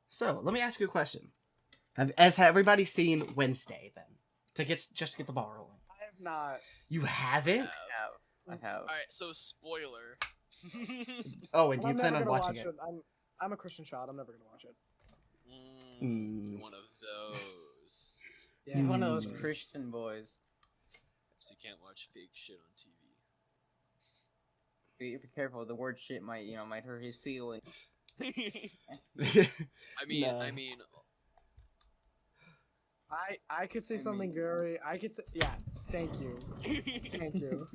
So, let me ask you a question. Has everybody seen Wednesday, then? Just to get the ball rolling. I have not. You haven't? I have. Alright, so spoiler. Oh, and do you I'm plan never on gonna watching watch it? I'm a Christian child. I'm never gonna watch it. One of those. Yeah, He's one of those Mm. Christian boys. So you can't watch fake shit on TV. Be careful. The word shit might hurt his feelings. I mean, No. I could say something very. I could say. Yeah. Thank you. Thank you.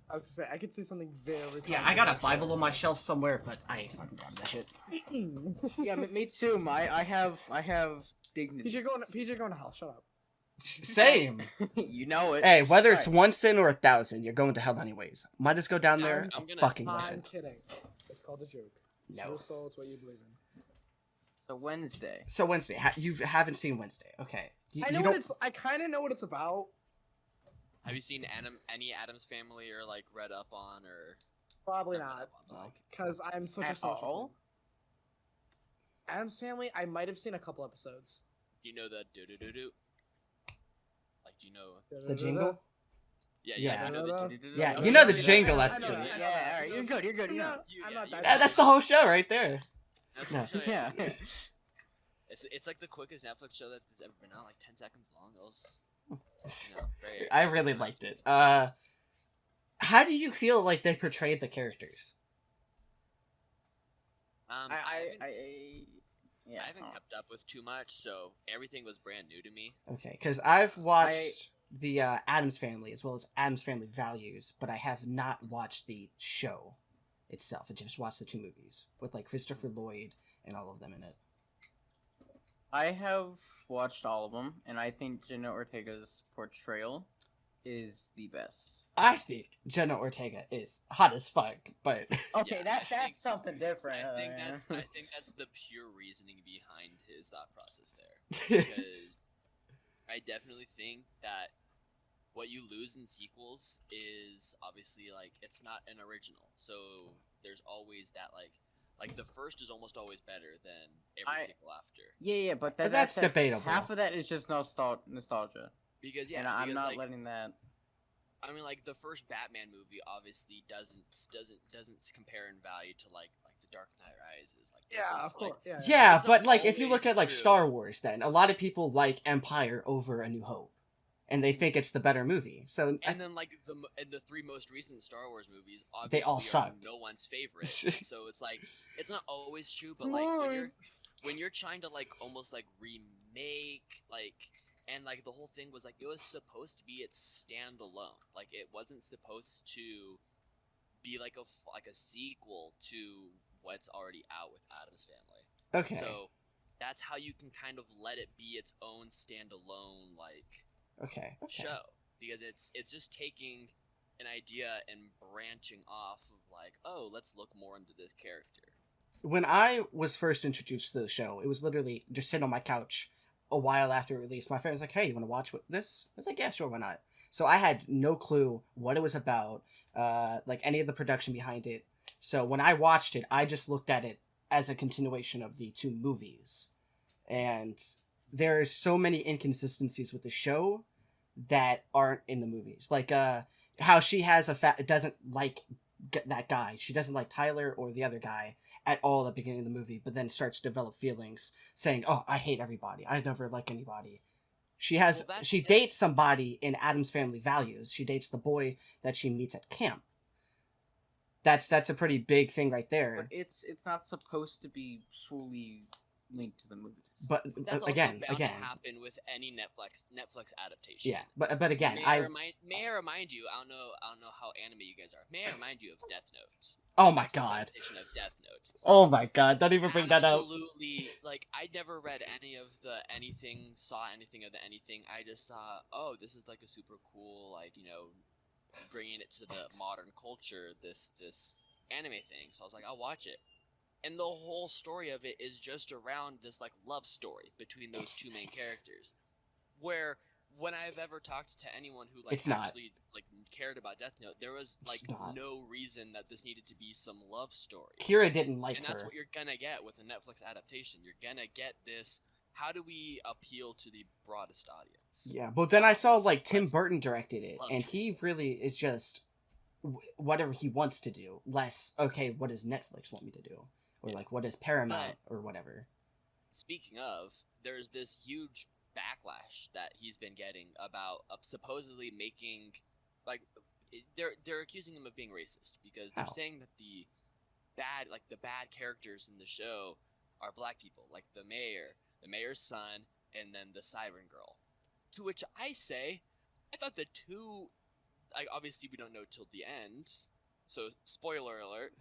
I was gonna say I could say something very. Yeah, I got a Bible on my shelf somewhere, but I ain't fucking grabbing that shit. Yeah, me too. I have dignity. PJ going to hell. Shut up. Same. You know it. Hey, whether it's 1 sin or 1,000, you're going to hell anyways. Might as well go down there. I'm gonna- Fucking I'm legend. kidding. It's called a joke. It's No. your soul. It's what you believe in. So Wednesday. So Wednesday, you haven't seen Wednesday, okay? I know what it's. I kind of know what it's about. Have you seen any Adams Family or like read up on or? Probably read not, up on, like, because I'm such a At social. all? Adam's Family. I might have seen a couple episodes. do you know the do do do do? Like, do you know? The jingle? Yeah, Yeah. you know the Yeah, you know the jingle. That's I know good. that. Yeah, alright, you're good. I'm You know. not, I'm not that. Yeah, that's the whole show right there. That's No. what I'm Yeah. saying. It's like the quickest Netflix show that's ever been out, like 10 seconds long. It was, very. I really liked it. How do you feel like they portrayed the characters? Yeah. I haven't kept up with too much, so everything was brand new to me. Okay, because I've watched the Addams Family as well as Addams Family Values, but I have not watched the show itself. I just watched the 2 movies with like Christopher Lloyd and all of them in it. I have watched all of them, and I think Jenna Ortega's portrayal is the best. I think Jenna Ortega is hot as fuck, but Okay, Yeah, that's I think- something different. I think that's the pure reasoning behind his thought process there. Because I definitely think that what you lose in sequels is obviously like it's not an original. So there's always that like the first is almost always better than every sequel after. Yeah, but that's debatable. Half of that is just nostalgia. Because yeah, and I'm because, not like, letting that. I mean, like the first Batman movie obviously doesn't compare in value to like the Dark Knight Rises. Like Yeah, this of is, course. like, Yeah. yeah, It's but not like if you look always at like true. Star Wars, then a lot of people like Empire over A New Hope, and they think it's the better movie. So And then like the 3 most recent Star Wars movies, obviously They all are sucked. no one's favorite. So it's like it's not always true, but like when you're trying to like almost like remake like. And like the whole thing was like it was supposed to be its standalone. Like it wasn't supposed to be like a sequel to what's already out with Addams Family. okay, So that's how you can kind of let it be its own standalone like okay. show, because it's just taking an idea and branching off of like, oh, let's look more into this character. When I was first introduced to the show, it was literally just sitting on my couch a while after it released. My friend was like, hey, you want to watch this? I was like, yeah, sure, why not? So I had no clue what it was about, like any of the production behind it. So when I watched it, I just looked at it as a continuation of the 2 movies. And there's so many inconsistencies with the show that aren't in the movies. Like how she has doesn't like that guy. She doesn't like Tyler or the other guy at all at the beginning of the movie, but then starts to develop feelings saying, oh, I hate everybody. I never like anybody. She dates somebody in Addams Family Values. She dates the boy that she meets at camp. That's a pretty big thing right there. But it's not supposed to be fully linked to the movies. But That's again, also bound to happen with any Netflix adaptation. yeah. But again, May I remind you? I don't know how anime you guys are. May I remind you of Death Note? oh my Netflix's god, adaptation of Death Note. oh my god, don't even bring that up. Absolutely, like I never read saw anything of the anything. I just saw, oh, this is like a super cool, like bringing it to the modern culture. This anime thing. So I was like, I'll watch it. And the whole story of it is just around this like love story between those 2 main characters, where when I've ever talked to anyone who like It's not. actually like cared about Death Note, there was like It's not. no reason that this needed to be some love story. Kira didn't like And that's her. what you're gonna get with a Netflix adaptation. You're gonna get this. How do we appeal to the broadest audience? Yeah, but then I saw like Tim Let's- Burton directed it, love and it. he really is just whatever he wants to do. Less okay, what does Netflix want me to do, or Yeah. like what does Paramount or whatever. Speaking of, there's this huge backlash that he's been getting about supposedly making, like, they're accusing him of being racist because they're How? saying that the bad characters in the show are black people, like the mayor's son, and then the siren girl. To which I say, I thought the two, like, obviously we don't know till the end, so spoiler alert,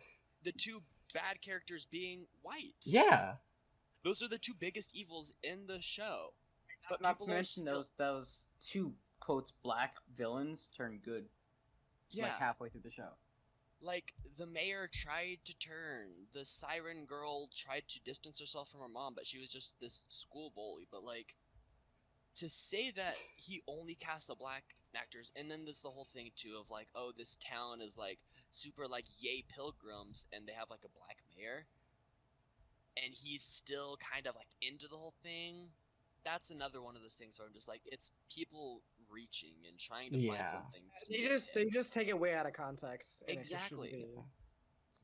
the two bad characters being white. Yeah, Those are the two biggest evils in the show. But Not to people are mention still... those two quotes black villains turn good Yeah, like halfway through the show. like the mayor tried to turn, the siren girl tried to distance herself from her mom, but she was just this school bully. But like, to say that he only cast the black actors, and then there's the whole thing too of like, oh, this town is like super like yay pilgrims, and they have like a black mayor, and he's still kind of like into the whole thing. That's another one of those things where I'm just like, it's people reaching and trying to Yeah. find something. to They nitpick. just take it way out of context. And it just shouldn't Exactly.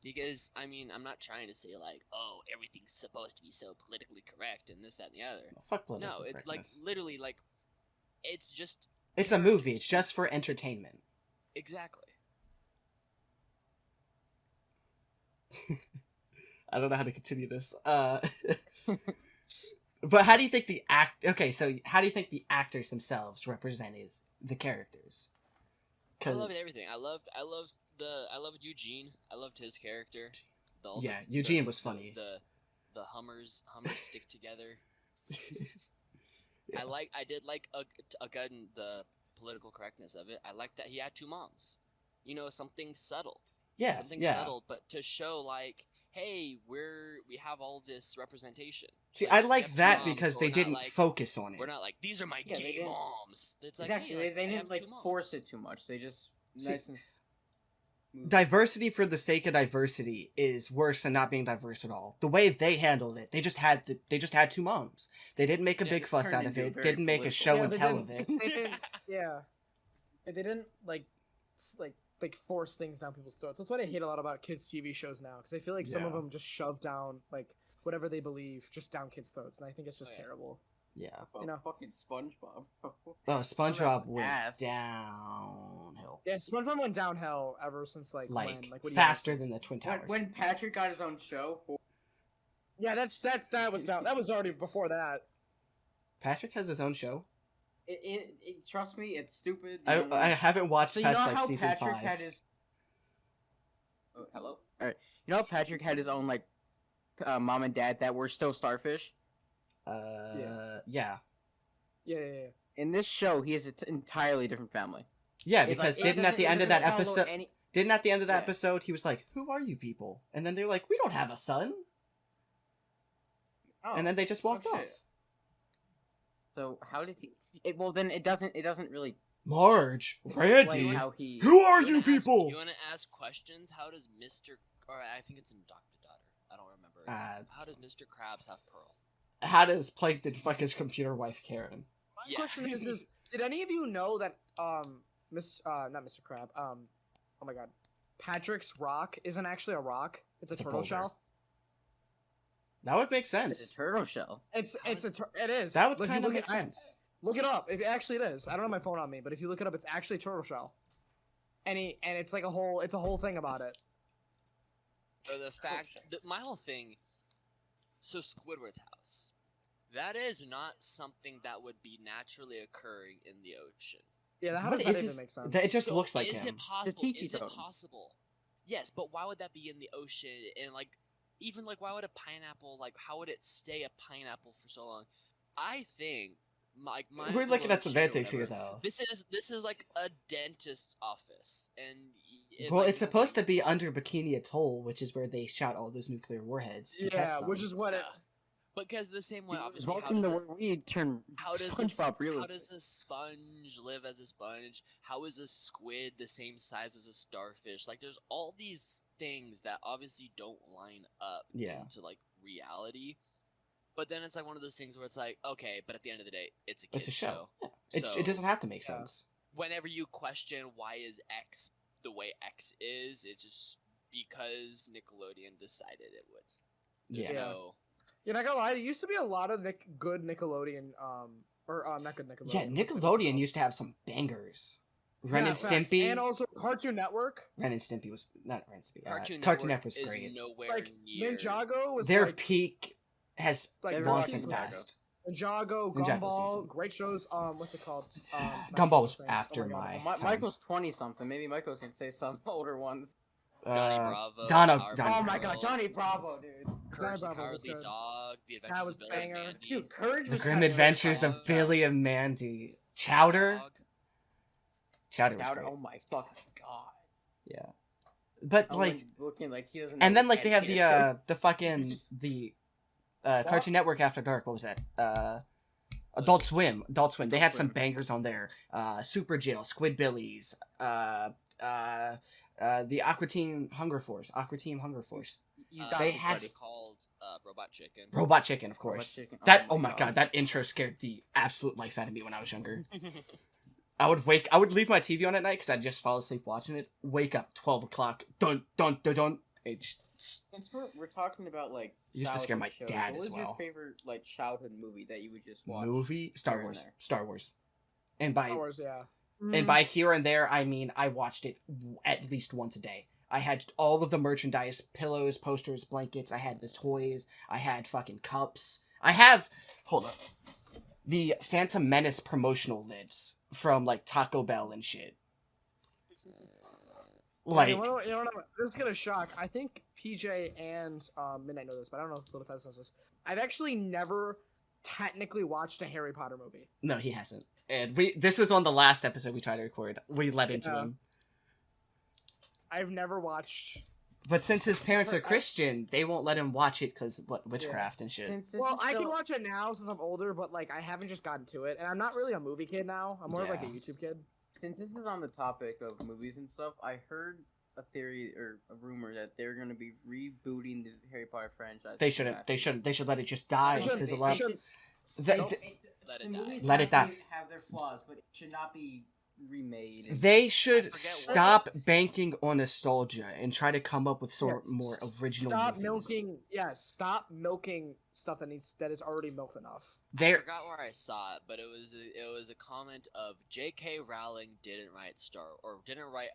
be. Because, I mean, I'm not trying to say, like, oh, everything's supposed to be so politically correct and this, that, and the other. fuck political No, it's, like, correctness. literally, like, it's just... It's a movie. It's just for entertainment. Exactly. I don't know how to continue this. But how do you think Okay, so how do you think the actors themselves represented the characters? I loved everything. I loved Eugene. I loved his character. Yeah, Eugene was funny. The Hummers stick together. Yeah. I did like again the political correctness of it. I liked that he had two moms. You know, something subtle. Yeah, Something yeah. subtle, but to show like, hey, we have all this representation. See, Like, I we like have two that moms, because but they we're not didn't like, focus on it. We're not like, these are my Yeah, they gay didn't- moms. It's like, Exactly. hey, They I didn't have like two moms. force it too much. They just See, nice and smooth. Diversity for the sake of diversity is worse than not being diverse at all. The way they handled it, they just had two moms. They didn't make a Yeah, big it fuss turned out of into it. very Didn't make a political. show Yeah, and they tell of didn't- it. They didn't. Yeah. They didn't like force things down people's throats. That's what I hate a lot about kids' TV shows now, because I feel like some of Yeah. them just shove down like whatever they believe just down kids' throats, and I think it's just Oh, yeah. terrible. Yeah. Well, you know. fucking SpongeBob. Oh, SpongeBob went ass. downhill. Yeah, SpongeBob went downhill ever since like when, like what do you faster guys than the Twin when, Towers. when Patrick got his own show, think? Yeah, that was down. That was already before that. Patrick has his own show. Trust me, it's stupid. I haven't watched So you past know like how season Patrick 5. had his. Oh, hello. All right. You know how Patrick had his own like mom and dad that were still starfish. Yeah. Yeah. In this show, he has an entirely different family. Yeah, It, like, because it didn't at doesn't- the it end of doesn't that follow episode any- didn't at the end of that Yeah. episode he was like, "Who are you people?" And then they're like, "We don't have a son." Oh, And then they just walked off. okay. So how did he? Well, then it doesn't really Marge, explain Randy, how he. who are You you wanna ask- people? You want to ask questions? How does Mr. Or I think it's in Dr. Daughter. I don't remember. Exactly. How does Mr. Krabs have Pearl? How does Plankton fuck his computer wife Karen? My Yeah. question is, did any of you know that not Mr. Crab, oh my god, Patrick's rock isn't actually a rock; it's a It's a turtle boulder. shell. That would make It's sense. a turtle shell. It is. That would If you kind of look make at- I- sense. Look it up. If actually it is, I don't have my phone on me, but if you look it up, it's actually turtle shell. And it's like it's a whole thing about it. Or the fact that my whole thing. So Squidward's house. That is not something that would be naturally occurring in the ocean. Yeah, how What does that is even this- make sense? It just So looks like is him. it possible? tiki Is it totem. possible? Yes, but why would that be in the ocean? And like, even like, why would a pineapple how would it stay a pineapple for so long? I think my We're looking at little semantics shit or here, whatever, though. This is like a dentist's office, and Well, it's supposed to be under Bikini Atoll, which is where they shot all those nuclear warheads to test Yeah, them. which is what it. because the same way, He's obviously, welcome to where we turn how does SpongeBob real how does a sponge live as a sponge? How is a squid the same size as a starfish? Like, there's all these things that obviously don't line up Yeah. into like reality. But then it's like one of those things where it's like, okay, but at the end of the day, it's a kid's It's a show. Yeah. So It doesn't have to make Yeah. sense. whenever you question why is X the way X is, it's just because Nickelodeon decided it would. There's Yeah. no- You're not gonna lie. There used to be a lot of good Nickelodeon, or not good Nickelodeon. Yeah, Nickelodeon used to have some bangers. Ren and facts. Stimpy. and also Cartoon Network. Ren and Stimpy was not Ren and Stimpy. Cartoon Network was is great. nowhere Like near. Ninjago was Their like peak has like Never long watched since Ninjago. passed. Ninjago, Ninjago's Gumball, decent. great shows. What's it called? Gumball was Things. after my God. my- Well, time. Michael's 20 something. Maybe Michael can say some older ones. Johnny Bravo, Donna- Powerpuff Donna- Oh my god, Girls, Johnny Bravo, dude. Courage the Bravo was Cowardly good. Dog, The Adventures was of Billy banger. and Mandy, Dude, Courage The was Grim kinda Adventures good. of Billy and Mandy. Chowder. Dog. Chowder was Chowder, great. oh my fucking god. Yeah. But I'm like, looking like he doesn't. and know then like they have the kids. Cartoon Network After Dark. What was that? Adult Swim. They had some Swim. bangers on there. Super Jail, Squidbillies, the Aqua Team Hunger Force. You Uh, got they it, had buddy. called Robot Chicken. Robot Chicken, of Robot course. Chicken. That oh my god, that intro scared the absolute life out of me when I was younger. I would leave my TV on at night because I'd just fall asleep watching it. Wake up 12 o'clock. Dun dun dun dun. It just Since we're talking about like used to scare my childhood shows, dad what as was your well. favorite like childhood movie that you would just watch? Movie Star here and Wars. there. Star Wars. And by Star Wars, yeah. and by here and there, I mean I watched it at least once a day. I had all of the merchandise, pillows, posters, blankets. I had the toys. I had fucking cups. Hold up, the Phantom Menace promotional lids from like Taco Bell and shit. Like, you know what, this is gonna shock. I think PJ and Midnight know this, but I don't know if Little Fez knows this. I've actually never technically watched a Harry Potter movie. no, he hasn't. And this was on the last episode we tried to record. We let into Yeah. him. I've never watched. But since his parents are Christian, they won't let him watch it because witchcraft and shit. Since this Well, is I can so- watch it now since I'm older, but like I haven't just gotten to it, and I'm not really a movie kid now. I'm more of like a Yeah. YouTube kid. Since this is on the topic of movies and stuff, I heard a theory or a rumor that they're going to be rebooting the Harry Potter franchise. They shouldn't. They shouldn't. They should let it just die They and shouldn't. sizzle They up. shouldn't. They, Nope, Let the it die. movies Let it die. have their flaws, but it should not be remade. they I should forget what- stop banking on nostalgia and try to come up with more original Stop movies. milking. Yeah, stop milking stuff that is already milked enough. I They're forgot where I saw it, but it was a comment of J.K. Rowling didn't write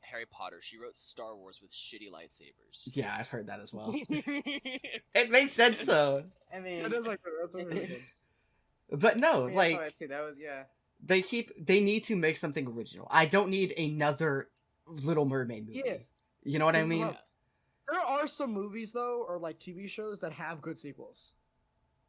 Harry Potter. She wrote Star Wars with shitty lightsabers. yeah, I've heard that as well. It makes sense though. I mean, It is like that's what it is. But no, I like saw that too. That was yeah. they need to make something original. I don't need another Little Mermaid movie. Yeah. You know what I Because, mean? well, There are some movies though, or like TV shows that have good sequels.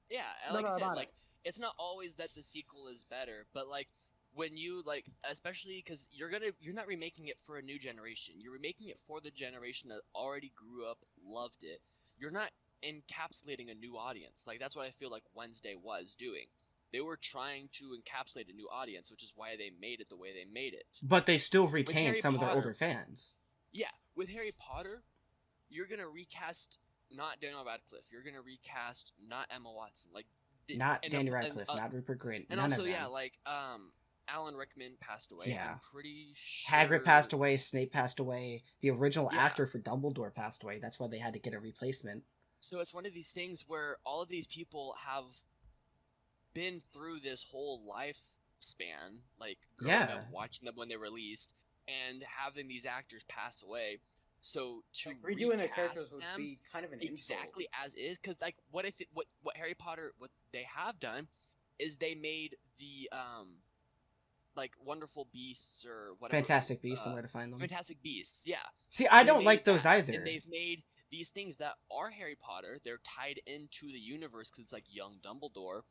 Yeah, No, like no, I said, about like it's not always that the sequel is better, but like when you like, especially because you're not remaking it for a new generation. You're remaking it for the generation that already grew up, loved it. You're not encapsulating a new audience. Like that's what I feel like Wednesday was doing. They were trying to encapsulate a new audience, which is why they made it the way they made it. But they still retain Harry some of their Potter- older fans. Yeah, with Harry Potter, you're gonna recast not Daniel Radcliffe. You're gonna recast not Emma Watson. Like Not and, Danny and, Radcliffe, uh, not Rupert Grint, and none also of them. yeah, like Alan Rickman passed away. Yeah. I'm pretty sure. Hagrid passed away, Snape passed away, the original Yeah. actor for Dumbledore passed away. That's why they had to get a replacement. So it's one of these things where all of these people have been through this whole lifespan, like growing Yeah. up, watching them when they released, and having these actors pass away. So to Like, redoing the recast characters would them be kind of an insult. exactly as is, because like what if what Harry Potter what they have done is they made the like Wonderful Beasts or whatever Fantastic Beasts and Where to Find Them. Fantastic Beasts, yeah. See, I They don't made like those that, either. And they've made these things that are Harry Potter. They're tied into the universe because it's like young Dumbledore.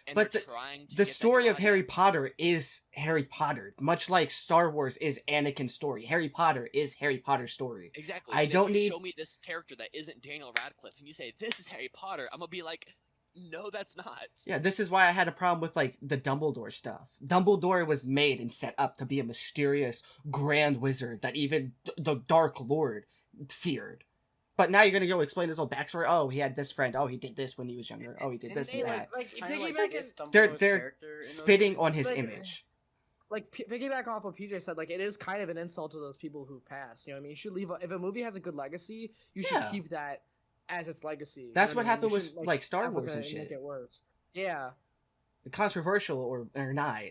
And But they're trying to The get that story new of Harry audience. Potter is Harry Potter, much like Star Wars is Anakin's story. Harry Potter is Harry Potter's story. Exactly. I And if don't you need- show me this character that isn't Daniel Radcliffe, and you say this is Harry Potter, I'm gonna be like, No, that's not. Yeah, this is why I had a problem with like the Dumbledore stuff. Dumbledore was made and set up to be a mysterious grand wizard that even the Dark Lord feared. But now you're gonna go explain his whole backstory. Oh, he had this friend. Oh, he did this when he was younger. Oh, he did this and Didn't they, that. Like Kinda piggyback diss Dumbledore's They're character in those spitting movies? on his Like- image. like piggyback off what PJ said, like it is kind of an insult to those people who've passed. You know what I mean? You should leave if a movie has a good legacy, you should Yeah. keep that as its legacy. You That's know what I mean? happened You with shouldn't, like Star have Wars a- and make shit. it worse. Yeah. Controversial or not,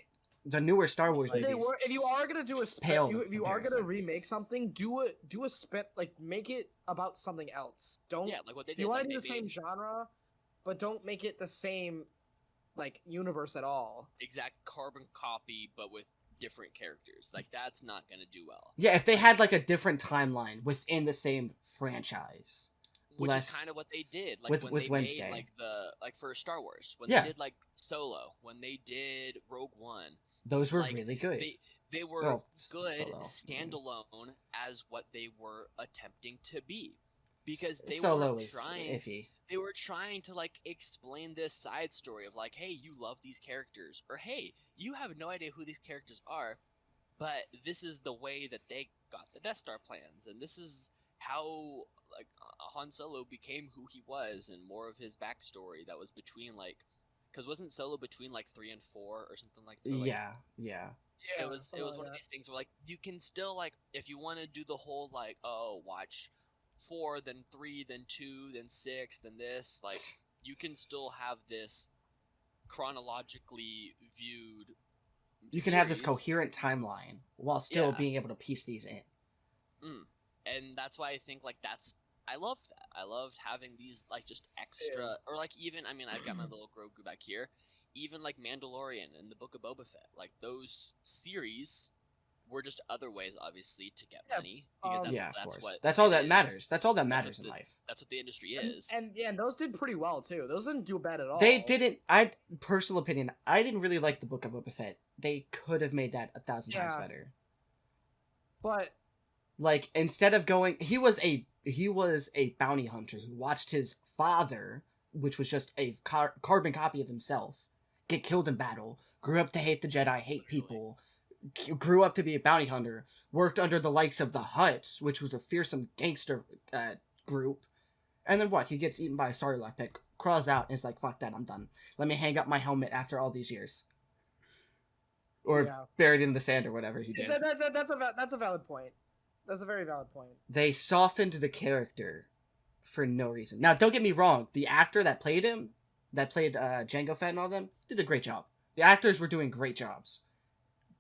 the newer Star Wars If, movies. if you are gonna do a spin, pale if you are gonna comparison. remake something, do a spin, like make it about something else. Don't. Yeah, like what they If did. you want Like, to do they the same made genre, but don't make it the same, like universe at all. exact carbon copy, but with different characters. Like that's not gonna do well. Yeah, if they had like a different timeline within the same franchise. Which Less- is kind of what they did, like with- when with they Wednesday. made like the for Star Wars, when Yeah. they did like Solo, when they did Rogue One, Those were like, really good. they were Well, good Solo. standalone as what they were attempting to be, because they Solo were was trying. iffy. They were trying to like explain this side story of like, hey, you love these characters, or hey, you have no idea who these characters are, but this is the way that they got the Death Star plans, and this is how like Han Solo became who he was, and more of his backstory that was between like, because wasn't Solo between like 3 and 4 or something like that? Like, Yeah. Yeah. it was one of these things where like you can still like if you want to do the whole like watch 4 then 3 then 2 then 6 then this, like you can still have this chronologically viewed You can have this series. coherent timeline while still Yeah. being able to piece these in. And that's why I think like I loved that. I loved having these like just extra or like even I mean I've got my little Grogu back here, even like Mandalorian and the Book of Boba Fett, like those series were just other ways obviously to get Yeah, money, because that's, Yeah, of that's course. what That's all it that is. matters. That's all that That's matters what in the- life. That's what the industry is. And yeah, those did pretty well too. Those didn't do bad at all. They didn't. I personal opinion. I didn't really like the Book of Boba Fett. They could have made that 1,000 times Yeah. better. But Like instead of going, he was a bounty hunter who watched his father, which was just a carbon copy of himself, get killed in battle. Grew up to hate the Jedi, hate people. Grew up to be a bounty hunter. Worked under the likes of the Hutts, which was a fearsome gangster group. And then what? He gets eaten by a Sarlacc pit, crawls out, and is like, "Fuck that, I'm done. Let me hang up my helmet after all these years." Or yeah. buried in the sand or whatever he did. That's a valid point. That's a very valid point. They softened the character for no reason. Now, don't get me wrong. The actor that played him, that played Jango Fett and all them, did a great job. The actors were doing great jobs.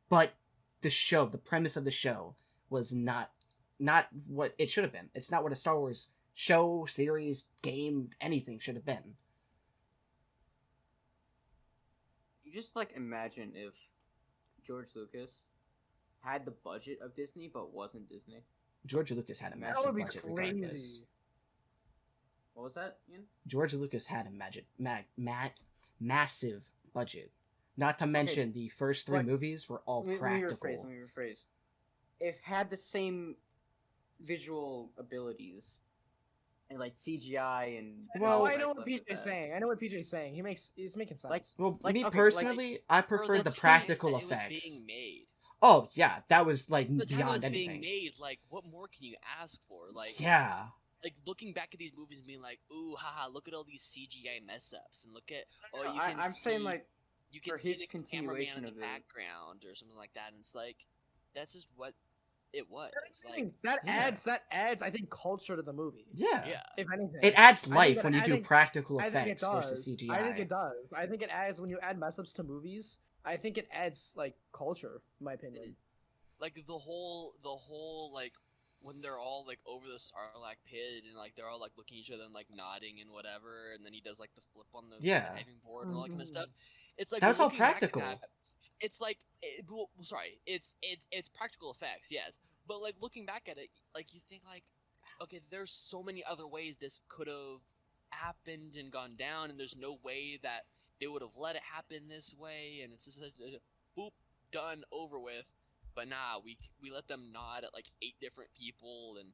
But the show, the premise of the show, was not what it should have been. It's not what a Star Wars show, series, game, anything should have been. You just like imagine if George Lucas had the budget of Disney but wasn't Disney. George Lucas had a That That massive would be budget regardless. crazy. What was that, Ian? George Lucas had a massive budget. Not to mention the first 3 What? movies were all Let me practical. rephrase. If had the same visual abilities and like CGI and Well- Oh, all I that know what stuff like PJ's that. saying. I know what PJ's saying. He's making sense. Like- Well, Like, me okay, like- personally, I For prefer the times practical that effects. It was being made. Oh yeah, that was like The time it beyond was anything. being made, like what more can you ask for? Like Yeah, like looking back at these movies and being like, ooh, haha, look at all these CGI mess ups, and look at No, you can I'm saying see- like you can for see his the cameraman continuation in the of it. background or something like that, and it's like that's just what it was. Like that Yeah. adds I think culture to the movie. yeah. yeah, If anything. It adds I life think when it- you I do think- practical I think it effects does. versus CGI. I think it does. I think it adds when you add mess ups to movies. I think it adds like culture, in my opinion. like the whole like when they're all like over the Sarlacc pit and like they're all like looking at each other and like nodding and whatever, and then he does like the flip on the Yeah. diving board and all that kind of Mhm. stuff. It's like That was all looking back at practical. that, it's like well, sorry, it's practical effects, yes, but like looking back at it, like you think like, okay, there's so many other ways this could have happened and gone down, and there's no way that they would have let it happen this way, and it's just boop, done, over with. But nah, we let them nod at like 8 different people, and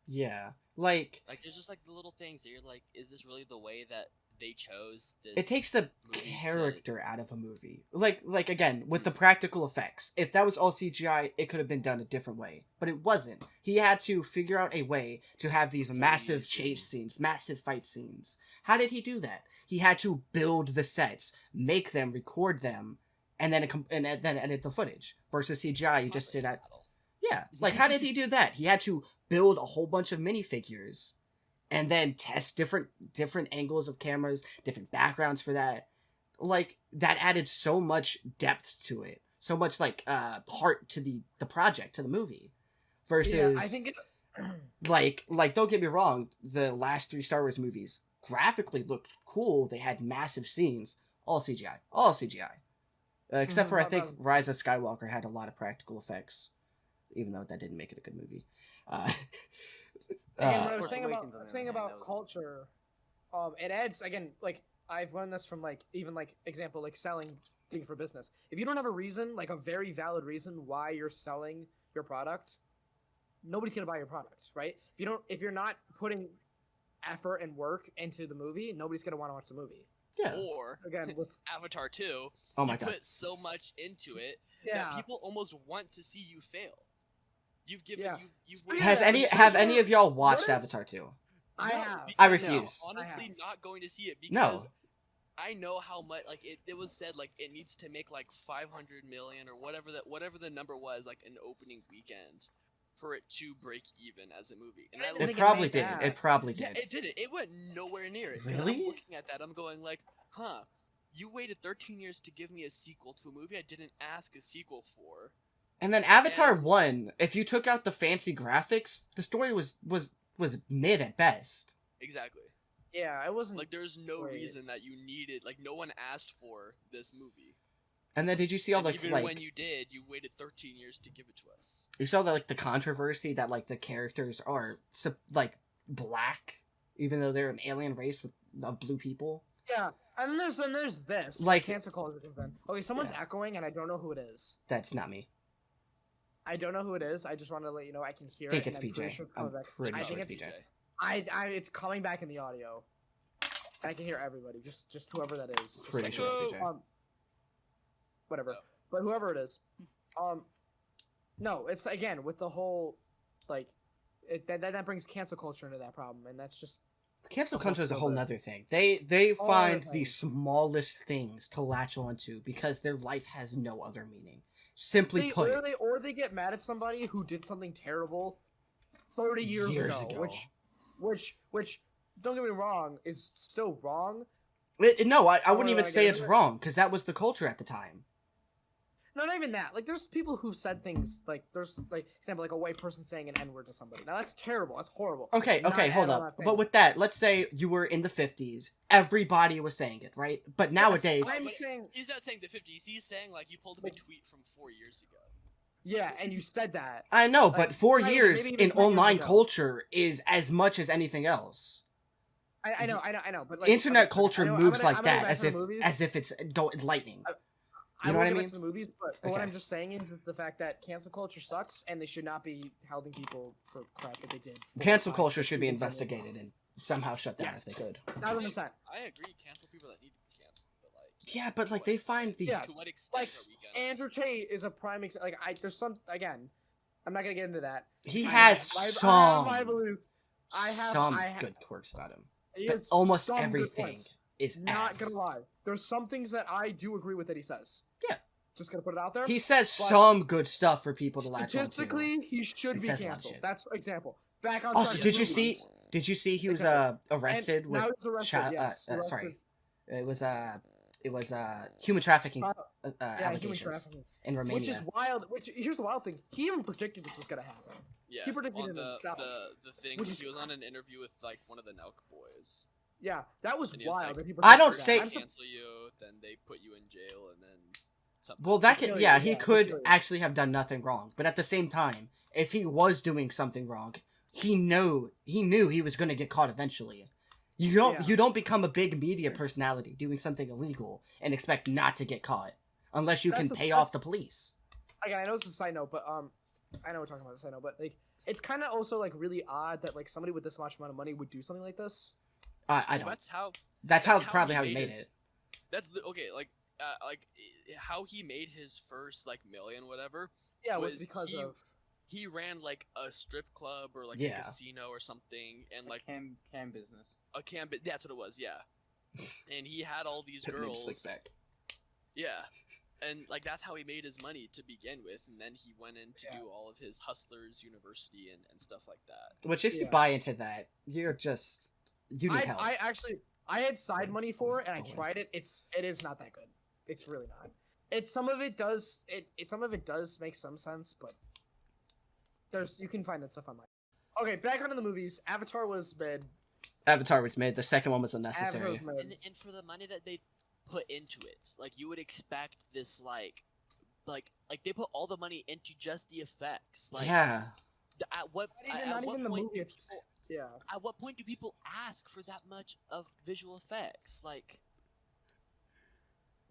Yeah, like like there's just like the little things that you're like, is this really the way that they chose this. It takes the movie to- character out of a movie. Like again, with the practical effects. If that was all CGI, it could have been done a different way. But it wasn't. He had to figure out a way to have these massive chase scenes, massive fight scenes. How did he do that? He had to build the sets, make them, record them, and then edit the footage. Versus CGI, you just sit at... Yeah, like how did he do that? He had to build a whole bunch of minifigures and then test different angles of cameras, different backgrounds for that. Like, that added so much depth to it. So much, like, heart to the project, to the movie. Versus, Yeah, I think like, don't get me wrong, the last 3 Star Wars movies graphically looked cool. They had massive scenes. All CGI. All CGI. Except for, I think, Rise of Skywalker had a lot of practical effects. Even though that didn't make it a good movie. Again, what I was saying about culture, it adds, again, like, I've learned this from, like, even, like, example, like, selling things for business. If you don't have a reason, like, a very valid reason why you're selling your product, nobody's gonna buy your product, right? If you're not putting effort and work into the movie, nobody's gonna want to watch the movie. Yeah. Or, again, with Avatar 2, oh my you God. put so much into it yeah. that people almost want to see you fail. You've given Yeah. you've Have any of y'all watched Avatar 2? I have. I because refuse. I'm honestly not going to see it because No. I know how much, like, it was said, like, it needs to make like 500 million or whatever the number was, like, an opening weekend for it to break even as a movie. And I It think probably made did. that. It probably yeah, did. it didn't. It went nowhere near it. 'Cause Really? I'm looking at that, I'm going like, huh, you waited 13 years to give me a sequel to a movie I didn't ask a sequel for. And then Avatar And- 1, if you took out the fancy graphics, the story was mid at best. Exactly. Yeah, it wasn't Like, there's no Wait. reason that you needed, like, no one asked for this movie. And then did you see all And the even like when you did, you waited 13 years to give it to us. you saw the controversy that like the characters are like black even though they're an alien race of blue people? Yeah, and then there's this. Like- cancel culture thing. Okay, someone's Yeah. echoing, and I don't know who it is. That's not me. I don't know who it is. I just want to let you know I can hear I think it. it's and I'm pretty PJ. sure it's I'm coming back. pretty I sure think it's it's PJ. it's coming back in the audio. I can hear everybody. Just whoever that is. Just Pretty like- sure it's PJ. Whatever. Oh. But whoever it is, no, it's again with the whole, like, that brings cancel culture into that problem, and that's just Cancel Almost culture is a so whole bad. nother thing. They All find other the things. smallest things to latch onto because their life has no other meaning. Simply put, or they get mad at somebody who did something terrible 30 years ago, which don't get me wrong is still wrong. no, I wouldn't Or, even like, say it's another- wrong because that was the culture at the time. No, not even that. Like, there's people who've said things like there's like example like a white person saying an N-word to somebody. Now that's terrible. That's horrible. Okay, Not hold at up. all But thing. with that, let's say you were in the 50s. Everybody was saying it, right? But nowadays, I'm But saying He's not saying the 50s. He's saying, like, you pulled up a tweet from 4 years ago. yeah, and you said that. I know, like, but 4 maybe- years maybe even in 10 years online ago. culture is as much as anything else. I know. But like, Internet okay, culture I know- moves I'm like gonna go that, back as to the if movies. it's lightning. I You know will what I get back mean? to the movies, but what Okay. I'm just saying is the fact that cancel culture sucks, and they should not be holding people for crap that they did. 4, Cancel 5, culture 6 should be years ago. investigated and somehow shut down if they Yes. could. 1,000%. I agree. Cancel people that need to be canceled. But, like, Yeah, but to like what they extent? find the Yeah. To what extent Like, are we gonna? Andrew Tate is a prime example. Like, there's some again. I'm not gonna get into that. he I has have some my beliefs. I have good quirks about him. he But has almost some good everything points. is Not ass. gonna lie. There's some things that I do agree with that he says. Yeah. Just gonna put it out there. He says But some good stuff for people to latch onto. Statistically, he should He be says a lot of canceled. shit. That's example. Back on Also, track did to you see? movies. Did you see he was Exactly. arrested And with? now he's arrested. Yes. sorry, arrested. it was human trafficking Yeah, human allegations trafficking. in Romania. Which is wild. Which here's the wild thing. He even predicted this was gonna happen. Yeah, he predicted on it the, himself. The thing Which was is- he was on an interview with, like, one of the Nelk boys. Yeah, that was And he was wild. like, that he I don't predicted say- that. They I'm sur- cancel you, then they put you in jail, and then something. Well, that They could, kill yeah, you, he yeah, they could kill you. actually have done nothing wrong. But at the same time, if he was doing something wrong, he knew he was going to get caught eventually. You Yeah. don't become a big media personality doing something illegal and expect not to get caught unless you That's can the- pay that's- off the police. Again, I know it's a side note, but I know we're talking about a side note, but like, it's kind of also like really odd that like somebody with this much amount of money would do something like this. I Well, don't. that's how That's how probably how he made it. Okay. Like how he made his first like million whatever. Yeah, it was because he ran like a strip club or like a casino or something, and like cam business. That's what it was. Yeah. And he had all these girls. Yeah. And like that's how he made his money to begin with, and then he went in to do all of his Hustlers University and stuff like that. Which, if you buy into that, you need help. I had side money for it, and I tried it. It is not that good. It's really not. Some of it does make some sense, but you can find that stuff online. Okay, back onto the movies. Avatar was mid. The second one was unnecessary. And for the money that they put into it, like you would expect this like they put all the money into just the effects. Like, yeah. At what point do people ask for that much of visual effects? Like,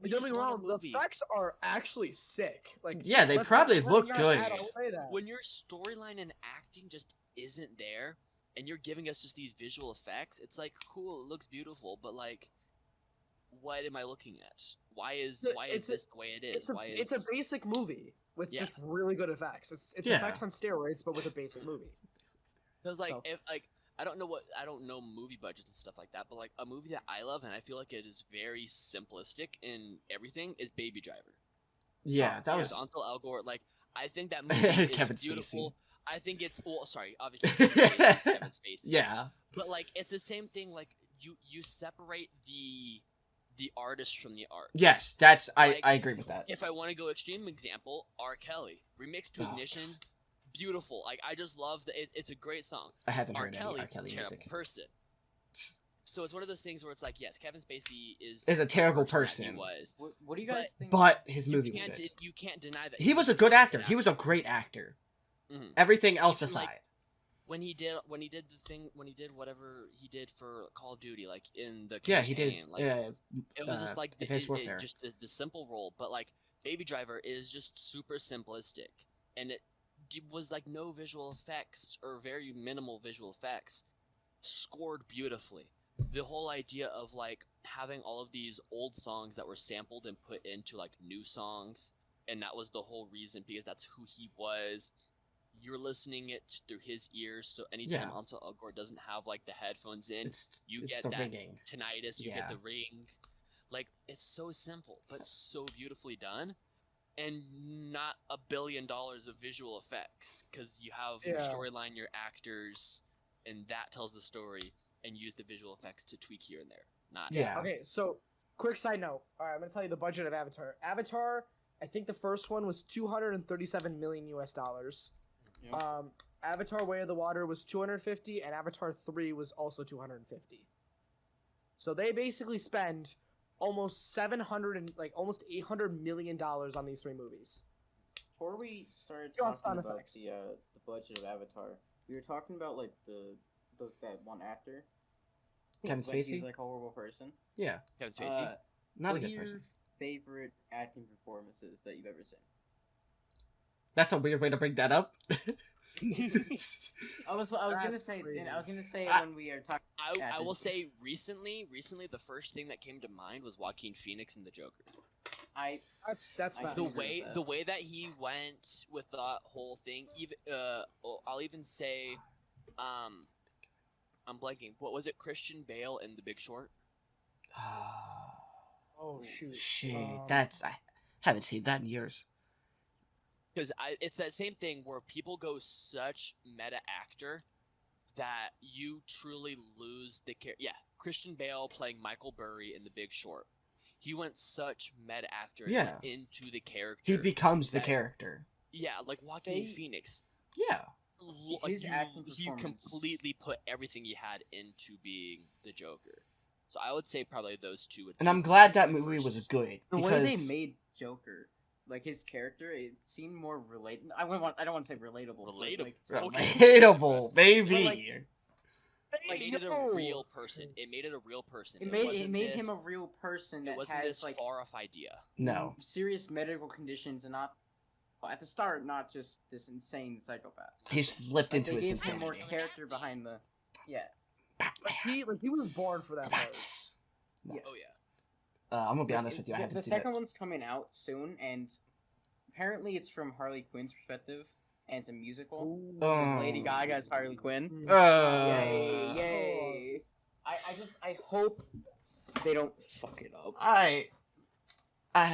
don't get me wrong, the effects are actually sick. Like, yeah, they probably look good. When your storyline and acting just isn't there, and you're giving us just these visual effects, it's like cool, it looks beautiful, but like, what am I looking at? Why is this the way it is? It's a basic movie with just really good effects. It's effects on steroids, but with a basic movie. Because if I don't know movie budgets and stuff like that, but like a movie that I love and I feel like it is very simplistic in everything is Baby Driver. Yeah, that was Ansel Elgort. Like, I think that movie is Kevin beautiful. Spacey. I think it's obviously Kevin Spacey. Yeah, but like it's the same thing. Like you separate the artist from the art. Yes, that's I agree with that. If I want to go extreme example, R. Kelly remixed to Ignition, beautiful. Like I just love it's a great song. I haven't heard any R. Kelly terrible music. Person. So it's one of those things where it's like, yes, Kevin Spacey is a terrible person. He was. What do you guys think? But his movie was good. You can't deny that he was a good actor. He was a great actor. Mm-hmm. Everything else aside. Like, when he did whatever he did for Call of Duty, like in the campaign, he did. Like, it was just like just the simple role, but like Baby Driver is just super simplistic, and it was like no visual effects or very minimal visual effects, scored beautifully. The whole idea of like having all of these old songs that were sampled and put into like new songs, and that was the whole reason because that's who he was. You're listening it through his ears, so anytime Ansel Elgort doesn't have like the headphones in, you get that ringing. Tinnitus, you get the ring. Like, it's so simple, but so beautifully done, and not $1 billion of visual effects, because you have your storyline, your actors, and that tells the story, and use the visual effects to tweak here and there. Okay, so quick side note. All right, I'm gonna tell you the budget of Avatar. Avatar, I think the first one was $237 million US. Yep. Avatar: Way of the Water was 250, and Avatar 3 was also 250. So they basically spend almost almost $800 million on these three movies. Before we started talking about the budget of Avatar, we were talking about like that one actor, Kevin Spacey. He's like a horrible person. Yeah, Kevin Spacey. Not a good person. Your favorite acting performances that you've ever seen? That's a weird way to bring that up. I was gonna say when we are talking. I will say recently the first thing that came to mind was Joaquin Phoenix in the Joker. That's fine. The way that he went with that whole thing. Even I'll even say, I'm blanking. What was it? Christian Bale in The Big Short. Oh shoot! Shit, I haven't seen that in years. Because it's that same thing where people go such meta actor that you truly lose the character. Yeah, Christian Bale playing Michael Burry in The Big Short. He went such meta actor into the character. He becomes the character. Yeah, like Joaquin Phoenix. Yeah. His acting performance. He completely put everything he had into being the Joker. So I would say probably those two. And I'm glad that movie was good. The way they made Joker, like his character, it seemed more relatable. I don't want to say relatable. Relatable, baby. Like, it made it a real person. It made it a real person. It made him a real person. That wasn't has this far off idea. No. Serious medical conditions and not. At the start, not just this insane psychopath. He slipped into his insanity. They gave him more character behind the. Yeah. He was born for that part. Yeah. Oh yeah. I'm gonna be honest with you. I haven't The seen it. second one's coming out soon, and apparently it's from Harley Quinn's perspective, and it's a musical. Ooh. With Lady Gaga as Harley Quinn. Mm. Yay! Yay! I hope they don't fuck it up. I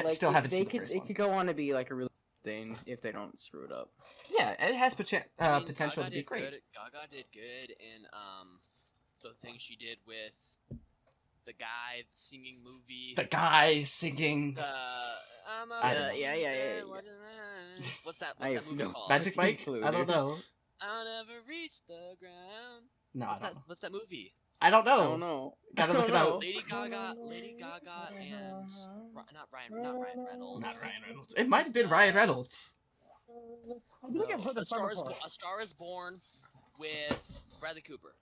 still haven't seen the It first one. could go on to be like a really good thing if they don't screw it up. Yeah, it has potential Gaga to be did great. Good. Gaga did good in the thing she did with the guy singing movie. The guy singing. Yeah. What's that movie called? Magic Mike? I don't know. I'll never reach the ground. No, I don't know. What's that movie? I don't I know. don't know. Gotta look it up. Lady Gaga, and not Ryan Reynolds. Not Ryan Reynolds. It might have been Ryan Reynolds. I think I've heard A the song before. Star is Born with Bradley Cooper.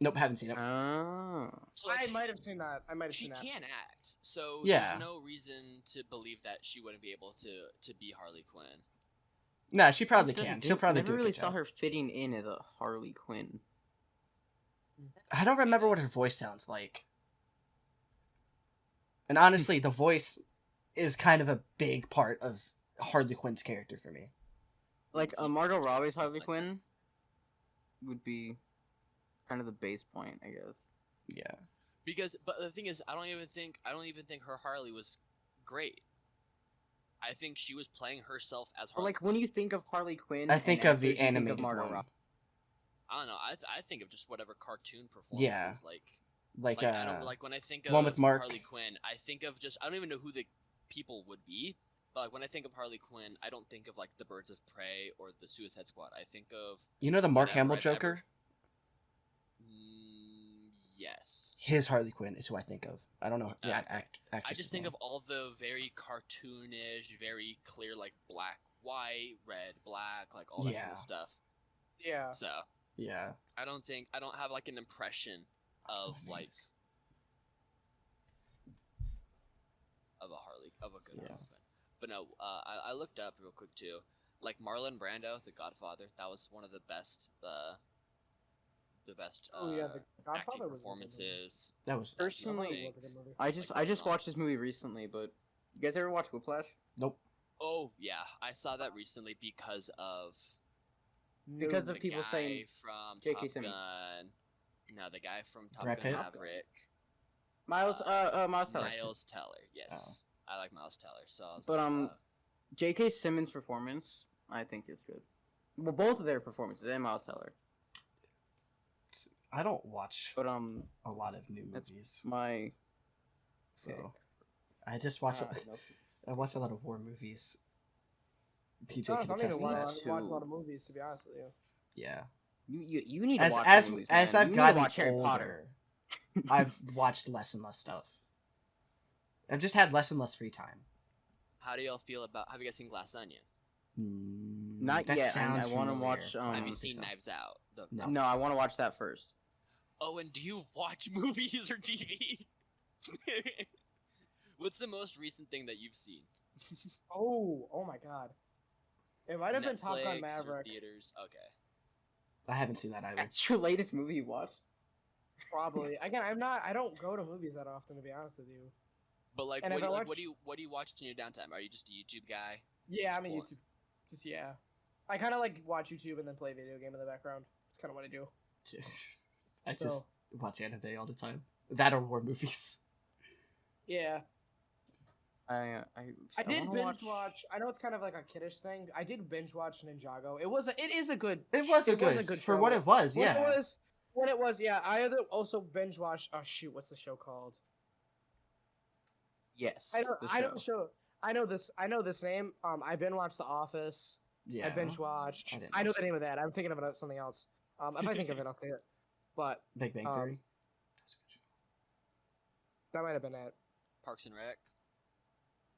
Nope, haven't seen it. So, like, I might have seen that. She can act, so Yeah. there's no reason to believe that she wouldn't be able to be Harley Quinn. Nah, she probably can. She'll probably do never a really good saw job. her fitting in as a Harley Quinn. I don't remember what her voice sounds like. And honestly, the voice is kind of a big part of Harley Quinn's character for me. Like Margot Robbie's Harley Quinn would be kind of the base point, I guess. Yeah. But the thing is, I don't even think her Harley was great. I think she was playing herself as But Harley. like when you think of Harley Quinn, I think and of the actors, you think animated Margot one. Robbie. I don't know. I think of just whatever cartoon performances. Yeah. Like I don't like when I think of one with Mark. Harley Quinn. I think of I don't even know who the people would be. But like when I think of Harley Quinn, I don't think of like the Birds of Prey or the Suicide Squad. I think of You know the Mark whenever Hamill I've Joker? yes. His Harley Quinn is who I think of. I don't know. Yeah, Okay. I actress. just think of all the very cartoonish, very clear, like black, white, red, black, like all that kind Yeah. of stuff. Yeah. So Yeah. I don't have like an impression of Oh, like nice. of a good Yeah. Harley Quinn. But no, I looked up real quick too. Like Marlon Brando, The Godfather, that was one of the best Oh yeah, the acting Godfather was a good movie. performances. That was Personally, Thing. Was a good movie. I just Like, watched this movie recently, but you guys ever watch Whiplash? nope. Oh yeah, I saw that recently because of Because the of people guy saying from J.K. Top Simmons. Gun. No, the guy from Top Brad Gun Pitt? Maverick. Miles Teller. Miles Teller. Yes, I like Miles Teller. So I was But, like, J.K. Simmons' performance, I think, is good. Well, both of their performances and Miles Teller. I don't watch But a lot of new that's movies, my so okay. I just watch. no. I watch a lot of war movies. PJ No, I can don't attest even to watch, that. too. watch a lot of movies, to be honest with you. Yeah. You need to As watch as movies, as man. I've You need to gotten watch Harry Potter. older, I've watched less and less stuff. I've just had less and less free time. how do y'all feel about? Have you guys seen Glass Onion? Not That yet. I sounds want to familiar. watch. I Have don't you think seen so. Knives Out? No. No, I want to watch that first. Oh, and do you watch movies or TV? What's the most recent thing that you've seen? Oh my god. It might have been Top Gun Netflix or Maverick. Theaters. Okay. I haven't seen that either. That's your latest movie you watched? Probably. Again, I don't go to movies that often, to be honest with you. But like, And if I what watch- do you watch in your downtime? Are you just a YouTube guy? Yeah, I'm a Sport. YouTube. Just yeah. I kind of like watch YouTube and then play a video game in the background. That's kind of what I do. I just watch anime all the time. That or war movies. Yeah. I did wanna binge watch. I know it's kind of like a kiddish thing. I did binge watch Ninjago. It is a good. It was a good for show. what it was. What Yeah. it was, yeah. I also binge watched. Oh shoot, what's the show called? Yes. I the don't show. I know this name. I binge watched The Office. Yeah. I binge watched. I didn't I know watch the it. name of that. I'm thinking of something else. If I think of it, I'll say it. But Big Bang um, Theory. that might have been it. Parks and Rec.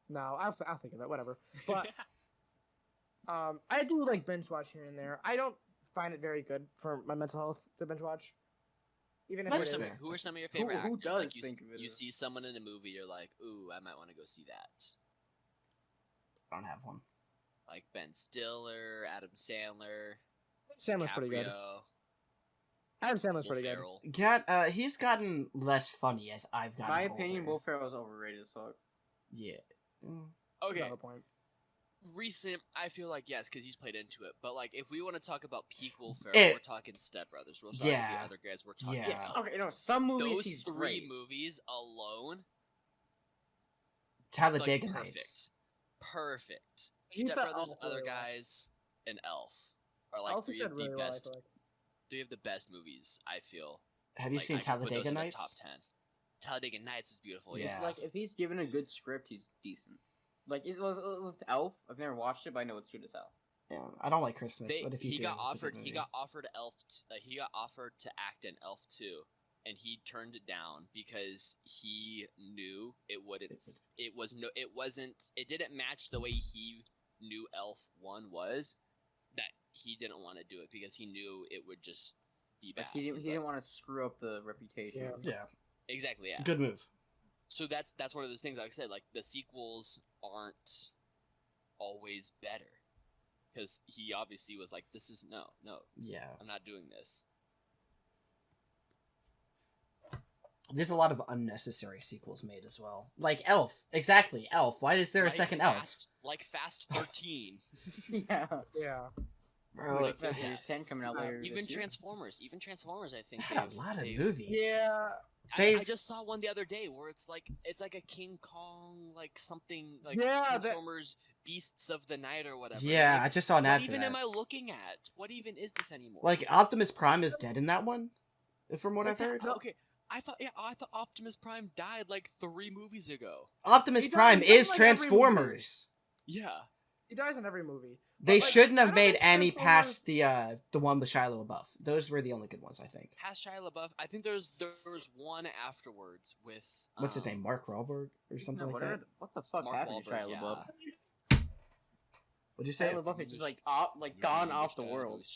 No, I'll think of it. Whatever. But I do like binge watch here and there. I don't find it very good for my mental health to binge watch. Even if That's it fair. is. Who are some of your favorite who actors? does Like you, think of it you as- see someone in a movie, you're like, ooh, I might want to go see that. I don't have one. Like Ben Stiller, Adam Sandler, Sandler's pretty good. DiCaprio. Adam Sandler's Will pretty good. Ferrell. He's gotten less funny as I've gotten My older. opinion, Will Ferrell is overrated as fuck. Yeah. Okay, Valid point. recent, I feel like yes, because he's played into it. But like, if we want to talk about peak Will Ferrell, It- we're talking Step Brothers. We're talking Yeah. the other guys. We're talking. Yeah. Yes. Okay. No. Some movies Those he's 3 great. movies alone, Talladega like, Nights. perfect. He Step felt Brothers, Elf other really well. guys, and Elf are like Elf he 3 did of the really well, I best. feel like. 3 of the best movies. I feel. Have you Like, seen I could put those Talladega in the Nights? top 10. Talladega Nights is beautiful. Yeah. Yes. Like if he's given a good script, he's decent. Like with Elf, I've never watched it, but I know it's good as hell. Yeah, I don't like Christmas, but if you he do, got it's a good offered. movie. He got offered Elf. He got offered to act in Elf 2, and he turned it down because he knew it wouldn't. It was no. It wasn't. It didn't match the way he knew Elf 1 was. That he didn't want to do it because he knew it would just be bad. Like he didn't want to screw up the reputation. Yeah. Yeah, Exactly. Yeah. good move. So that's one of those things. Like I said, like the sequels aren't always better because he obviously was like, "This is no, Yeah, I'm not doing this." there's a lot of unnecessary sequels made as well. Like Elf, exactly. Elf. Why is there a Like second Elf? Like Fast 13. Yeah. Yeah. Bro, Like, Yeah. there's 10 coming out later. Even this year. Transformers. Even Transformers, I think. had a they've- lot of they've- movies. Yeah. I They've- just saw one the other day where it's like a King Kong, like something like Yeah, that- Transformers Beasts of the Night or whatever. Yeah, I Like, just saw an what ad for even that. am I looking at? What even is this anymore? Like Optimus Prime is dead in that one, from what I've What heard. the- Okay, I thought Optimus Prime died like 3 movies ago. Optimus He dies Prime in, is like, every movie. Transformers. Yeah. He dies in every movie. They But, like, shouldn't I have don't made think any Transformers- past the one with Shia LaBeouf. Those were the only good ones, I think. Past Shia LaBeouf, I think there was one afterwards with What's his name? Mark Wahlberg or something like that. What the fuck Mark happened to Wahlberg, Shia yeah. LaBeouf? What'd you say? Shia LaBeouf is just like gone off the world.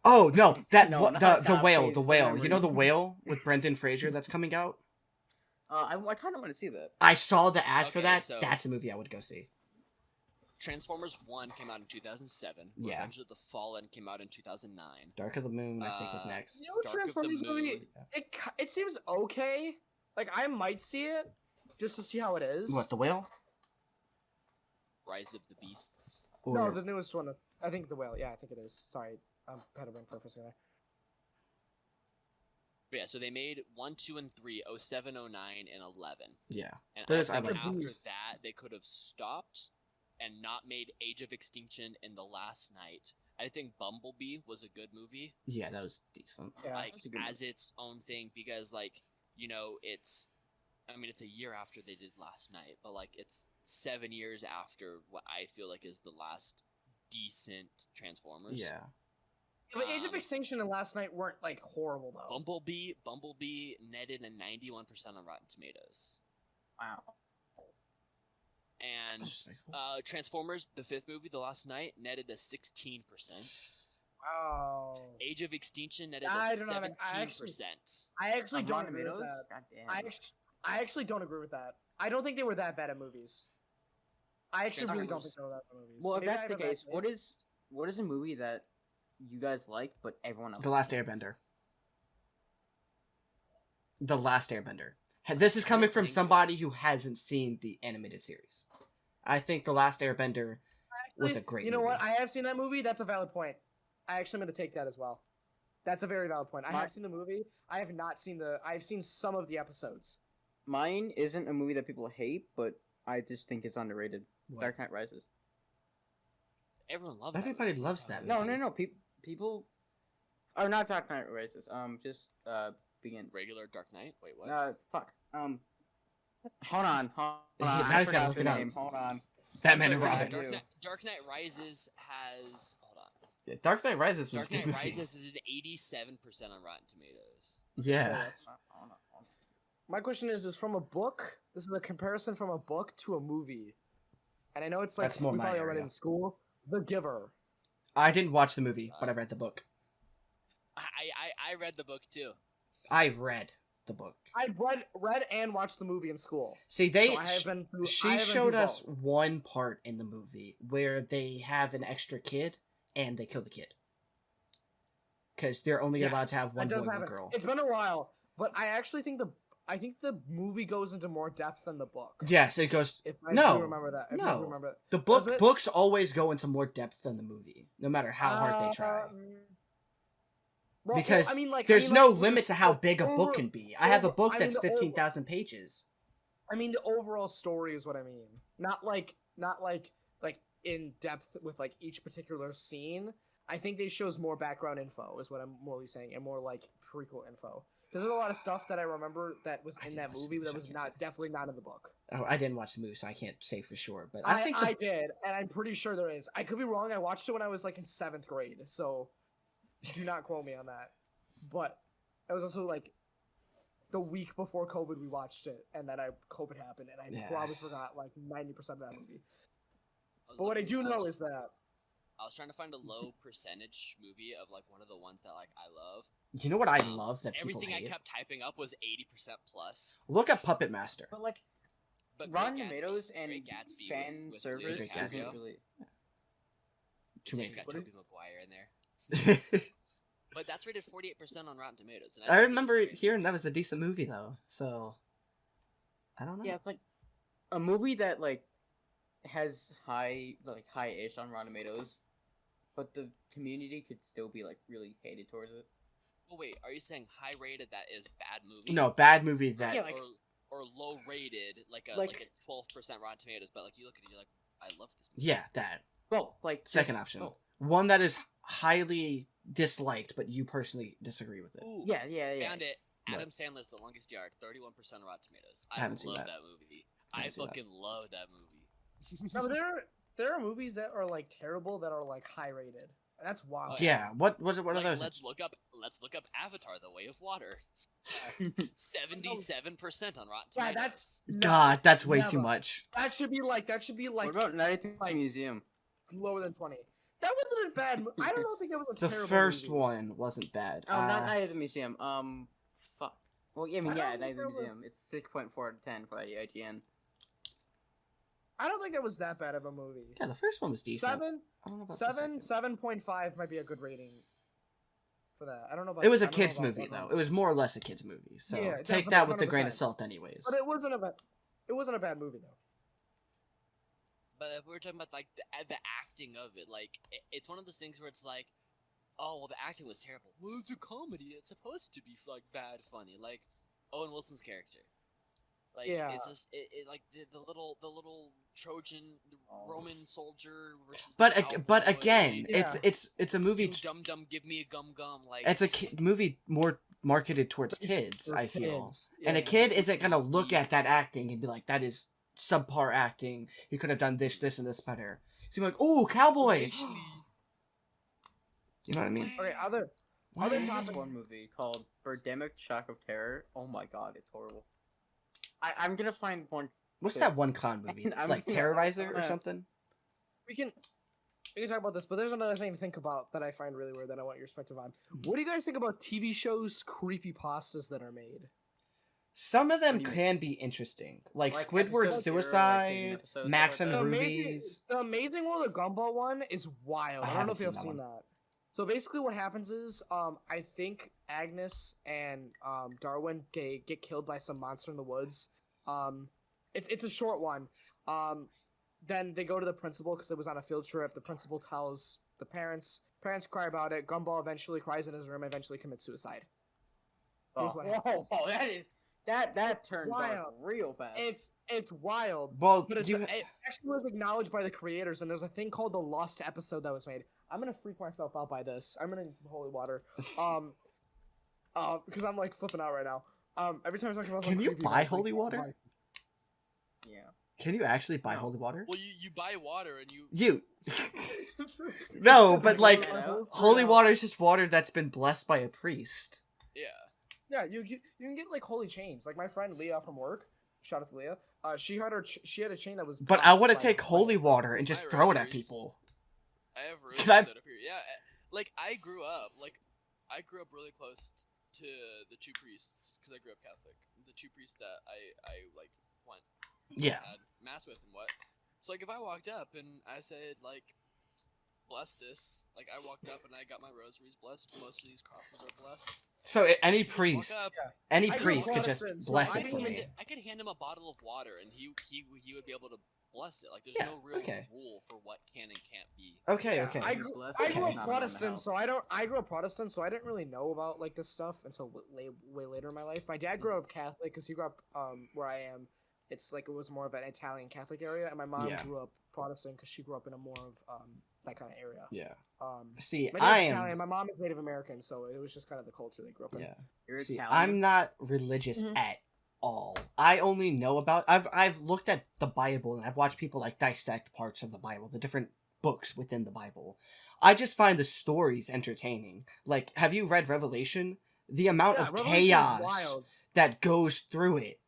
Oh no, that No, what, not the that, whale, please, the whale. remember. You know the whale with Brendan Fraser that's coming out. I kind of want to see that. I saw the ad for Okay, that. so- That's a movie I would go see. Transformers 1 came out in 2007. Yeah. Revenge of the Fallen came out in 2009. Dark of the Moon, I think, was Uh, next. You know, Dark of the Transformers movie. Moon. It seems okay. Like I might see it just to see how it is. What, the whale? Rise of the Beasts. No, Or- the newest one. I think the whale. Yeah, I think it is. Sorry, I'm had a brain for a second there. But yeah, so they made 1, 2, and 3, 07, 09, and 11. yeah. And Those I I think like after those. that, they could have stopped and not made Age of Extinction and The Last Night. I think Bumblebee was a good movie, Yeah, that was decent. Yeah. like that's a good as its own thing, because like it's a year after they did Last Night, but like it's 7 years after what I feel like is the last decent Transformers. Yeah. But Age of Um, Extinction and Last Night weren't like horrible though. Bumblebee netted a 91% on Rotten Tomatoes. Wow. And That's just nice. Transformers, the 5th movie, The Last Night, netted a 16%. Wow. Age of Extinction netted I a don't know, 17%. I actually On don't Rotten agree with Tomatoes? that. God damn. I actually don't agree with that. I don't think they were that bad at movies. I actually really don't think they were that bad at movies. Well, if Maybe I that's the have a bad case, take. what is a movie that you guys like but everyone else? The Last Airbender. The Last Airbender. This is coming from think- somebody who hasn't seen the animated series. I think The Last Airbender was a great You know what? movie. I have seen that movie. That's a valid point. I actually am going to take that as well. That's a very valid point. I My- have seen the movie. I have not seen I've seen some of the episodes. Mine isn't a movie that people hate, but I just think it's underrated. What? Dark Knight Rises. Everyone loves that Everybody movie. loves that No, movie. no, no. People, or not Dark Knight Rises. Just Begins. Regular Dark Knight? Wait, what? Fuck. Hold on. Now I he's gotta forgot look the it up. name. Hold on. Batman and Sorry, Robin. Robin. Dark Knight Rises has... Hold on. Yeah, Dark Knight Rises was Dark a good Knight movie. Rises is at 87% on Rotten Tomatoes. Yeah. So that's- Hold on. My question is from a book? This is a comparison from a book to a movie. And I know it's like That's more we my probably all read it area. in school. The Giver. I didn't watch the movie, but I read the book. I read the book too. I read the book. I read and watched the movie in school. See, they So I have been through. I she have been showed through us both. one part in the movie where they have an extra kid and they kill the kid. because they're only Yeah, allowed to have one That boy, does one happen. girl. It's been a while, but I actually think the movie goes into more depth than the book. Yes, it goes. If I No, do remember that. If I do no. remember that. The Does it? books always go into more depth than the movie, no matter how hard they try. Because there's no limit to how big a book can be. I have a book that's 15,000 pages. I mean, the overall story is what I mean. Not like in depth with like each particular scene. I think they shows more background info is what I'm more saying, and more like prequel info. Because there's a lot of stuff that I remember that was in that movie that was definitely not in the book. Oh, I didn't watch the movie, so I can't say for sure. But I did, and I'm pretty sure there is. I could be wrong. I watched it when I was like in 7th grade, so do not quote me on that. But it was also like the week before COVID we watched it, and then COVID happened, and I probably forgot like 90% of that movie. But what I do know is that I was trying to find a low percentage movie of like one of the ones that like I love. You know what I love that people everything hate? I kept typing up was 80% plus. Look at Puppet Master. But like, But Rotten Great Gatsby- Tomatoes and Great Gatsby fan with servers Leo Great Gatsby. isn't DiCaprio. really. Too many Same got people. Tobey Maguire in there. But that's rated 48% on Rotten Tomatoes. And I think remember it's great. hearing that was a decent movie though. So I don't know. Yeah, it's like a movie that like has high-ish on Rotten Tomatoes, but the community could still be like really hated towards it. Oh wait, are you saying high rated that is bad movie? No, bad movie that. Yeah, like- or low rated like a Like- 12% Rotten Tomatoes, but like you look at it, you're like, I love this movie. Yeah, that. Well, like Second just- option. oh, One that is highly disliked, but you personally disagree with it. Ooh, yeah. found it. What? Adam Sandler's The Longest Yard, 31% Rotten Tomatoes. I haven't seen love that. movie. I I haven't seen that. fucking love that movie. no, there are movies that are like terrible that are like high rated, and that's wild. Oh, Yeah. What was it? What Like, are those? let's look up Avatar: The Way of Water. 77% on Rotten Yeah, Tomatoes. that's God, that's way too never. much. That should be like what about Night at the Museum? lower than 20. That wasn't a bad. I don't think that was a The terrible first movie. one wasn't bad. Oh, not Night at the Museum. Fuck. Well, yeah, I mean, I yeah, don't Night think at the that was- Museum. It's 6.4 out of 10 for IGN. I don't think that was that bad of a movie. Yeah, the first one was decent. Seven, I don't know about the second. 7.5 might be a good rating for that. I don't know about. It was I a don't know kids about movie that though. one. It was more or less a kids movie. So Yeah, take definitely, that with a grain of 100%. salt, anyways. But it wasn't a bad movie though. But if we're talking about like the acting of it, like it's one of those things where it's like, oh well, the acting was terrible. Well, it's a comedy. It's supposed to be like bad funny. Like Owen Wilson's character. Like Yeah. it's just like the little Trojan Roman soldier versus. But the but cowboy. again, Yeah. it's a movie. You dum dum, give me a gum gum. Like It's a movie more marketed towards kids. For I feel. kids. And a Yeah. kid isn't gonna look at that acting and be like, "That is subpar acting. You could have done this, and this better." So you're like, "Oh, cowboy!" Actually, You know what I mean? Okay, other What? There's topic- this one movie called Birdemic Shock of Terror. Oh my god, it's horrible. I'm gonna find one. What's that one clown movie? I'm Like gonna- Terrorizer or something? we can talk about this, but there's another thing to think about that I find really weird that I want your perspective on. What do you guys think about TV shows creepy pastas that are made? Some of them What do you mean? can be interesting, like Like Squidward episodes or, like, Suicide, taking episodes Max or and whatever? Rubies. The Amazing World of Gumball one is wild. I I don't know if haven't you've seen seen that that. So basically, what happens is, I think Agnes and Darwin get killed by some monster in the woods. It's a short one. Then they go to the principal because it was on a field trip. The principal tells the parents. Parents cry about it. Gumball eventually cries in his room. Eventually commits suicide. Here's what happens. that turned dark Wild. real fast. It's wild. Well, But it you, actually was acknowledged by the creators, and there's a thing called the Lost episode that was made. I'm gonna freak myself out by this. I'm gonna need some holy water. Because I'm like flipping out right now. Every time I talk about Can something you creepy, buy I'm like, holy water? Yeah. can you actually buy No. holy water? well, you buy water and you. You. No, but like Get out. holy water is just water that's been blessed by a priest. Yeah. Yeah, you can get like holy chains. Like my friend Leah from work. Shout out to Leah. She had a chain that was. But I blessed want to by- take holy water and just My throw it at rosaries. people. I have roses Can I- that appear. Yeah, like I grew up really close to the two priests because I grew up Catholic. The two priests that I like went Yeah. had mass with and what. So like if I walked up and I said like, bless this. Like, I walked up and I got my rosaries blessed. Most of these crosses are blessed. So any Walk priest, up, any I grew up priest could just Protestant, so bless I it for didn't me. I could hand him a bottle of water, and he would be able to bless it. Like, there's Yeah, no real okay. rule for what can and can't be. Okay, Yeah, okay. I grew Okay. up Protestant, so I grew up Protestant, so I didn't really know about like this stuff until way later in my life. My dad grew up Catholic because he grew up where I am. It's like it was more of an Italian Catholic area, and my mom Yeah. grew up Protestant because she grew up in a more of that kind of area. Yeah. Um, See, my dad's I am. Italian. My mom is Native American, so it was just kind of the culture they grew up in. Yeah. You're See, Italian. I'm not religious Mhm. at all. I only know about. I've looked at the Bible and I've watched people like dissect parts of the Bible, the different books within the Bible. I just find the stories entertaining. Like, have you read Revelation? The amount Yeah, of Revelation is chaos wild. that goes through it,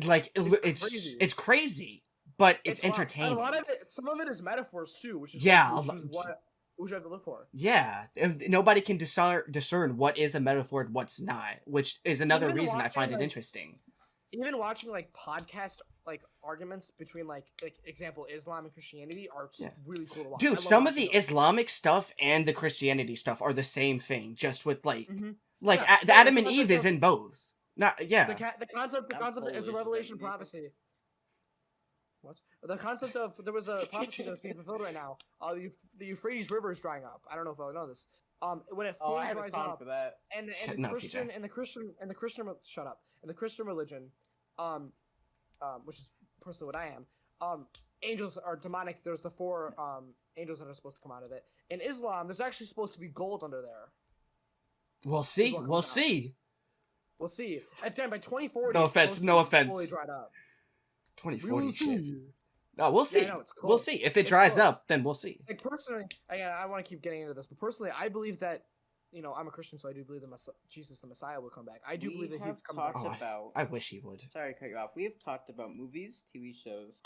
like it's crazy, but it's wild. entertaining. And a lot of it, some of it is metaphors too, which is Yeah, which is what you have to look for. Yeah, and nobody can discern what is a metaphor and what's not, which is another Even reason I watching, find it like, interesting. Even watching like podcast like arguments between like example Islam and Christianity are Yeah. really cool to watch. I Dude, love some of watching the those. Islamic stuff and the Christianity stuff are the same thing, just with like, Mhm. like Yeah, the the Adam and concept Eve is of- in both. Not yeah. The concept I'm is a Polish, revelation is that prophecy. What? The concept of there was a prophecy that's being fulfilled right now. The Euphrates River is drying up. I don't know if I know this. When it Oh, fully I have a dries song up, for that. and No, the Christian PJ. and the Christian shut up. In the Christian religion, which is personally what I am, angels are demonic. There's the four angels that are supposed to come out of it. In Islam, there's actually supposed to be gold under there. We'll see. what We'll comes out. see. We'll see. At then by 2040, No it's offense, supposed no to be fully offense. dried up. 2040 shit. see. No, we'll see. Yeah, I know, it's We'll close. see. If it It's dries close. up, then we'll see. Like personally, I want to keep getting into this, but personally, I believe that I'm a Christian, so I do believe that Jesus the Messiah will come back. I do believe that he's coming back. talked Oh, about. I wish he would. Sorry to cut you off. We have talked about movies, TV shows,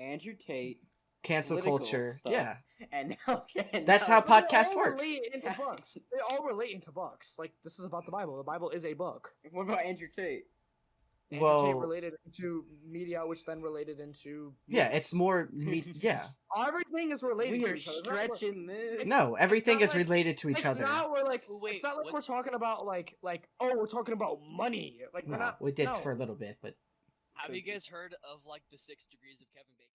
Andrew Tate, Cancel political culture. stuff. Yeah. and now. That's how But they podcast all works. relate into books. They all relate into books. Like this is about the Bible. The Bible is a book. What about Andrew Tate? Andrew Well- Tate related into media, which then related into Yeah, it's more. Yeah. everything is related We to are each other. It's not like- stretching this. No, everything not is like- related to each It's other. not we're like Oh, wait, it's not like we're what's- talking about like oh we're talking about money. Like we're No, not. we did no. for a little bit, but Have you guys heard of like the 6 degrees of Kevin Bacon?